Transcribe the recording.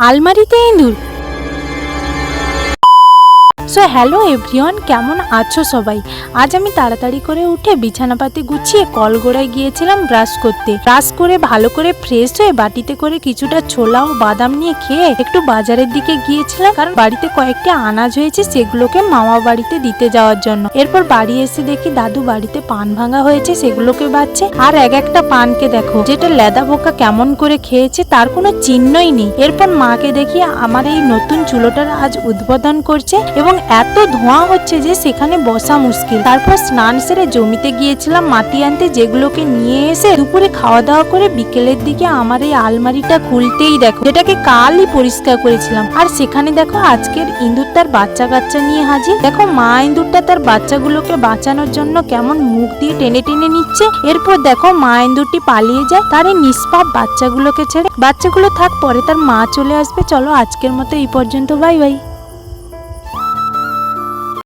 আলমারিতে ইঁদুর। So hello everyone, কেমন আছো সবাই? আজ আমি তাড়াতাড়ি করে উঠে বিছানাপাতি গুছিয়ে কলগোড়ায় গিয়েছিলাম ব্রাশ করতে। ব্রাশ করে ভালো করে ফ্রেশ হয়ে বাটিতে করে কিছুটা ছোলা ও বাদাম নিয়ে খেয়ে একটু বাজারের দিকে গিয়েছিলাম, কারণ বাড়িতে কয়েকটি আনাজ হয়েছে, সেগুলোকে মামা বাড়িতে দিতে যাওয়ার জন্য। এরপর বাড়ি এসে দেখি দাদু বাড়িতে পান ভাঙা হয়েছে, সেগুলোকে বাচ্ছে। আর এক একটা পানকে দেখো, যেটা লেদা পোকা কেমন করে খেয়েছে তার কোনো চিহ্নই নেই। এরপর মাকে দেখি আমার এই নতুন চুলোটার আজ উদ্বোধন করছে এবং এত ধোঁয়া হচ্ছে যে সেখানে বসা মুশকিল। তারপর স্নান সেরে জমিতে গিয়েছিলাম মাটি আনতে, যেগুলোকে নিয়ে এসে দুপুরে খাওয়া দাওয়া করে বিকেলের দিকে আমার এই আলমারিটা খুলতেই দেখো, যেটাকে কালই পরিষ্কার করেছিলাম, আর সেখানে দেখো আজকের ইঁদুর তার বাচ্চা কাচ্চা নিয়ে হাজির। দেখো মা ইঁদুরটা তার বাচ্চাগুলোকে বাঁচানোর জন্য কেমন মুখ দিয়ে টেনে টেনে নিচ্ছে। এরপর দেখো মা ইঁদুরটি পালিয়ে যায় তার এই নিষ্পাপ বাচ্চাগুলোকে ছেড়ে। বাচ্চাগুলো থাক, পরে তার মা চলে আসবে। চলো আজকের মতো এই পর্যন্ত, বাই বাই।